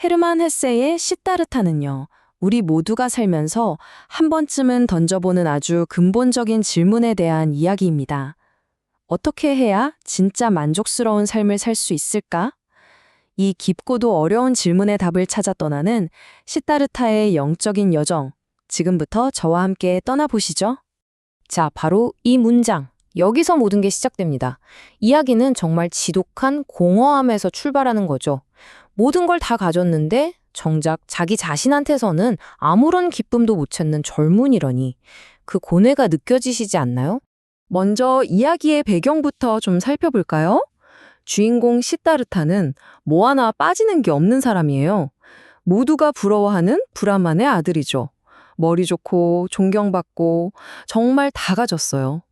헤르만 헤세의 시타르타는요, 우리 모두가 살면서 한 번쯤은 던져보는 아주 근본적인 질문에 대한 이야기입니다. 어떻게 해야 진짜 만족스러운 삶을 살 수 있을까? 이 깊고도 어려운 질문의 답을 찾아 떠나는 시타르타의 영적인 여정, 지금부터 저와 함께 떠나보시죠. 자, 바로 이 문장. 여기서 모든 게 시작됩니다. 이야기는 정말 지독한 공허함에서 출발하는 거죠. 모든 걸 다 가졌는데 정작 자기 자신한테서는 아무런 기쁨도 못 찾는 젊은이라니. 그 고뇌가 느껴지시지 않나요? 먼저 이야기의 배경부터 좀 살펴볼까요? 주인공 시타르타는 뭐 하나 빠지는 게 없는 사람이에요. 모두가 부러워하는 브라만의 아들이죠. 머리 좋고 존경받고 정말 다 가졌어요.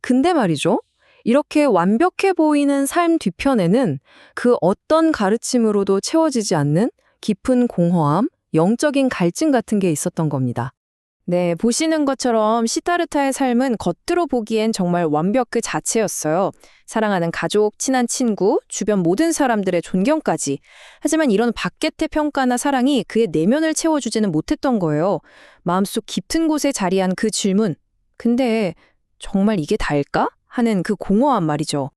근데 말이죠. 이렇게 완벽해 보이는 삶 뒤편에는 그 어떤 가르침으로도 채워지지 않는 깊은 공허함, 영적인 갈증 같은 게 있었던 겁니다. 네, 보시는 것처럼 시타르타의 삶은 겉으로 보기엔 정말 완벽 그 자체였어요. 사랑하는 가족, 친한 친구, 주변 모든 사람들의 존경까지. 하지만 이런 바깥의 평가나 사랑이 그의 내면을 채워주지는 못했던 거예요. 마음속 깊은 곳에 자리한 그 질문. 근데 정말 이게 다일까? 하는 그 공허함 말이죠.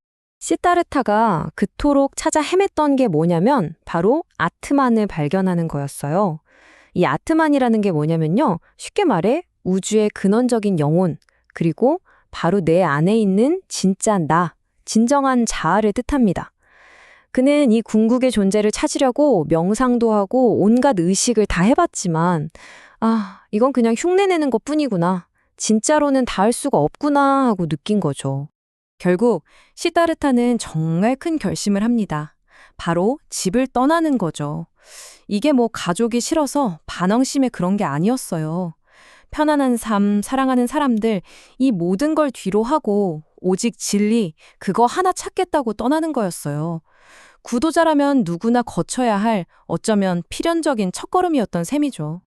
시타르타가 그토록 찾아 헤맸던 게 뭐냐면 바로 아트만을 발견하는 거였어요. 이 아트만이라는 게 뭐냐면요. 쉽게 말해 우주의 근원적인 영혼, 그리고 바로 내 안에 있는 진짜 나, 진정한 자아를 뜻합니다. 그는 이 궁극의 존재를 찾으려고 명상도 하고 온갖 의식을 다 해봤지만 이건 그냥 흉내내는 것뿐이구나. 진짜로는 닿을 수가 없구나 하고 느낀 거죠. 결국 시타르타는 정말 큰 결심을 합니다. 바로 집을 떠나는 거죠. 이게 뭐 가족이 싫어서 반항심에 그런 게 아니었어요. 편안한 삶, 사랑하는 사람들, 이 모든 걸 뒤로 하고 오직 진리, 그거 하나 찾겠다고 떠나는 거였어요. 구도자라면 누구나 거쳐야 할 어쩌면 필연적인 첫걸음이었던 셈이죠.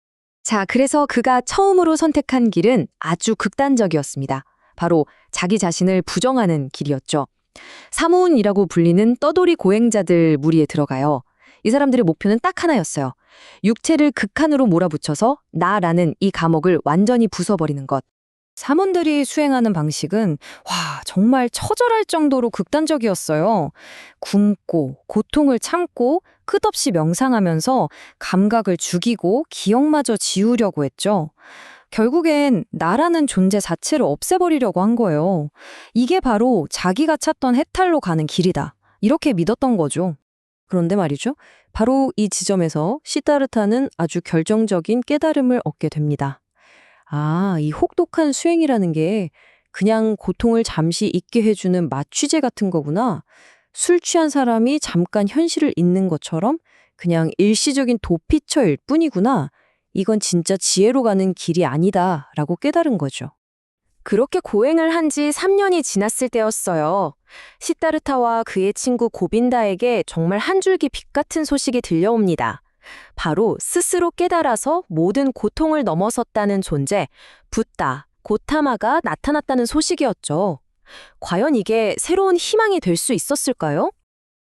자, 그래서 그가 처음으로 선택한 길은 아주 극단적이었습니다. 바로 자기 자신을 부정하는 길이었죠. 사무운이라고 불리는 떠돌이 고행자들 무리에 들어가요. 이 사람들의 목표는 딱 하나였어요. 육체를 극한으로 몰아붙여서 나라는 이 감옥을 완전히 부숴버리는 것. 사문들이 수행하는 방식은 정말 처절할 정도로 극단적이었어요. 굶고 고통을 참고 끝없이 명상하면서 감각을 죽이고 기억마저 지우려고 했죠. 결국엔 나라는 존재 자체를 없애버리려고 한 거예요. 이게 바로 자기가 찾던 해탈로 가는 길이다. 이렇게 믿었던 거죠. 그런데 말이죠. 바로 이 지점에서 시타르타는 아주 결정적인 깨달음을 얻게 됩니다. 이 혹독한 수행이라는 게 그냥 고통을 잠시 잊게 해주는 마취제 같은 거구나. 술 취한 사람이 잠깐 현실을 잊는 것처럼 그냥 일시적인 도피처일 뿐이구나. 이건 진짜 지혜로 가는 길이 아니다라고 깨달은 거죠. 그렇게 고행을 한 지 3년이 지났을 때였어요. 시타르타와 그의 친구 고빈다에게 정말 한 줄기 빛 같은 소식이 들려옵니다. 바로 스스로 깨달아서 모든 고통을 넘어섰다는 존재, 붓다, 고타마가 나타났다는 소식이었죠. 과연 이게 새로운 희망이 될 수 있었을까요?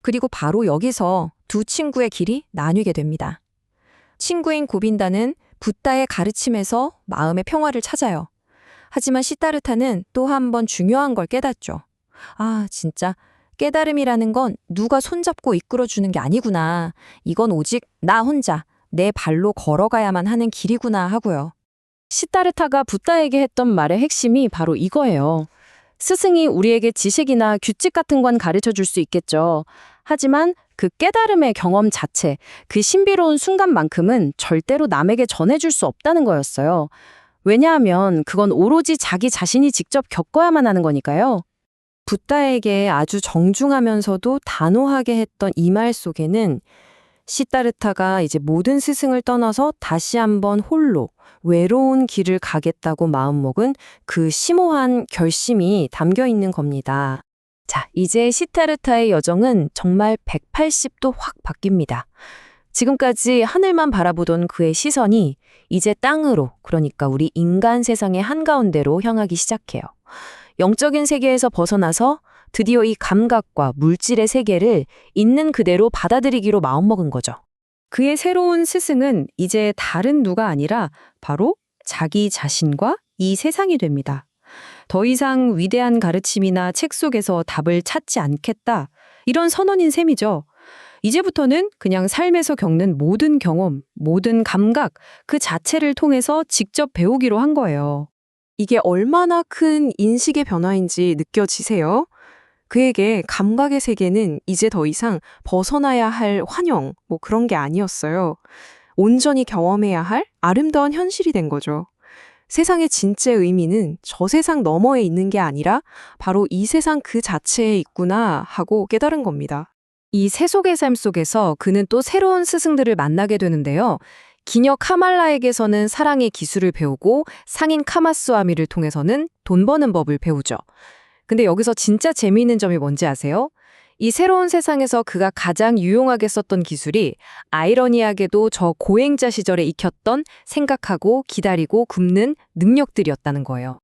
그리고 바로 여기서 두 친구의 길이 나뉘게 됩니다. 친구인 고빈다는 붓다의 가르침에서 마음의 평화를 찾아요. 하지만 시타르타는 또 한 번 중요한 걸 깨닫죠. 진짜 깨달음이라는 건 누가 손잡고 이끌어주는 게 아니구나. 이건 오직 나 혼자 내 발로 걸어가야만 하는 길이구나 하고요. 시타르타가 붓다에게 했던 말의 핵심이 바로 이거예요. 스승이 우리에게 지식이나 규칙 같은 건 가르쳐 줄 수 있겠죠. 하지만 그 깨달음의 경험 자체, 그 신비로운 순간만큼은 절대로 남에게 전해줄 수 없다는 거였어요. 왜냐하면 그건 오로지 자기 자신이 직접 겪어야만 하는 거니까요. 붓다에게 아주 정중하면서도 단호하게 했던 이 말 속에는 시타르타가 이제 모든 스승을 떠나서 다시 한번 홀로 외로운 길을 가겠다고 마음먹은 그 심오한 결심이 담겨 있는 겁니다. 자, 이제 시타르타의 여정은 정말 180도 확 바뀝니다. 지금까지 하늘만 바라보던 그의 시선이 이제 땅으로, 그러니까 우리 인간 세상의 한가운데로 향하기 시작해요. 영적인 세계에서 벗어나서 드디어 이 감각과 물질의 세계를 있는 그대로 받아들이기로 마음먹은 거죠. 그의 새로운 스승은 이제 다른 누가 아니라 바로 자기 자신과 이 세상이 됩니다. 더 이상 위대한 가르침이나 책 속에서 답을 찾지 않겠다. 이런 선언인 셈이죠. 이제부터는 그냥 삶에서 겪는 모든 경험, 모든 감각, 그 자체를 통해서 직접 배우기로 한 거예요. 이게 얼마나 큰 인식의 변화인지 느껴지세요? 그에게 감각의 세계는 이제 더 이상 벗어나야 할 환영, 그런 게 아니었어요. 온전히 경험해야 할 아름다운 현실이 된 거죠. 세상의 진짜 의미는 저 세상 너머에 있는 게 아니라 바로 이 세상 그 자체에 있구나 하고 깨달은 겁니다. 이 세속의 삶 속에서 그는 또 새로운 스승들을 만나게 되는데요. 기녀 카말라에게서는 사랑의 기술을 배우고 상인 카마스와미를 통해서는 돈 버는 법을 배우죠. 근데 여기서 진짜 재미있는 점이 뭔지 아세요? 이 새로운 세상에서 그가 가장 유용하게 썼던 기술이 아이러니하게도 저 고행자 시절에 익혔던 생각하고 기다리고 굽는 능력들이었다는 거예요.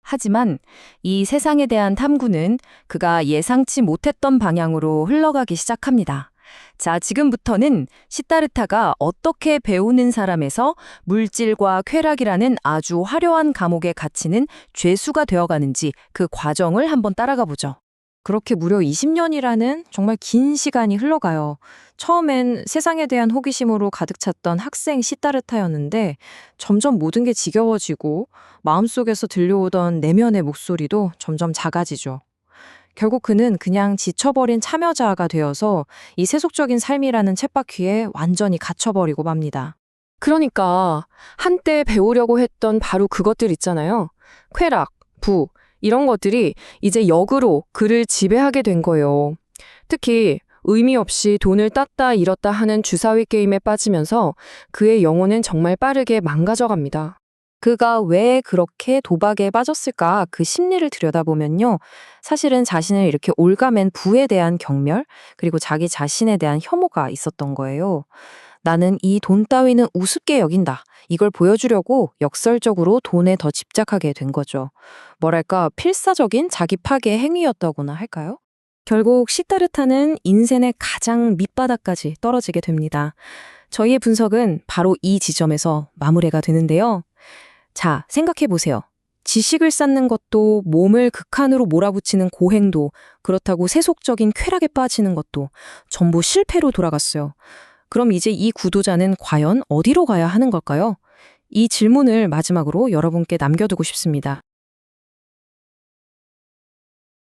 하지만 이 세상에 대한 탐구는 그가 예상치 못했던 방향으로 흘러가기 시작합니다. 자, 지금부터는 시타르타가 어떻게 배우는 사람에서 물질과 쾌락이라는 아주 화려한 감옥에 갇히는 죄수가 되어가는지 그 과정을 한번 따라가 보죠. 그렇게 무려 20년이라는 정말 긴 시간이 흘러가요. 처음엔 세상에 대한 호기심으로 가득 찼던 학생 시타르타였는데 점점 모든 게 지겨워지고 마음속에서 들려오던 내면의 목소리도 점점 작아지죠. 결국 그는 그냥 지쳐버린 참여자가 되어서 이 세속적인 삶이라는 쳇바퀴에 완전히 갇혀버리고 맙니다. 그러니까 한때 배우려고 했던 바로 그것들 있잖아요. 쾌락, 부, 이런 것들이 이제 역으로 그를 지배하게 된 거예요. 특히 의미 없이 돈을 땄다 잃었다 하는 주사위 게임에 빠지면서 그의 영혼은 정말 빠르게 망가져갑니다. 그가 왜 그렇게 도박에 빠졌을까 그 심리를 들여다보면요. 사실은 자신을 이렇게 올가맨 부에 대한 경멸, 그리고 자기 자신에 대한 혐오가 있었던 거예요. 나는 이 돈 따위는 우습게 여긴다. 이걸 보여주려고 역설적으로 돈에 더 집착하게 된 거죠. 뭐랄까 필사적인 자기 파괴 행위였다고나 할까요? 결국 시타르타는 인생의 가장 밑바닥까지 떨어지게 됩니다. 저희의 분석은 바로 이 지점에서 마무리가 되는데요. 자, 생각해 보세요. 지식을 쌓는 것도 몸을 극한으로 몰아붙이는 고행도 그렇다고 세속적인 쾌락에 빠지는 것도 전부 실패로 돌아갔어요. 그럼 이제 이 구도자는 과연 어디로 가야 하는 걸까요? 이 질문을 마지막으로 여러분께 남겨두고 싶습니다.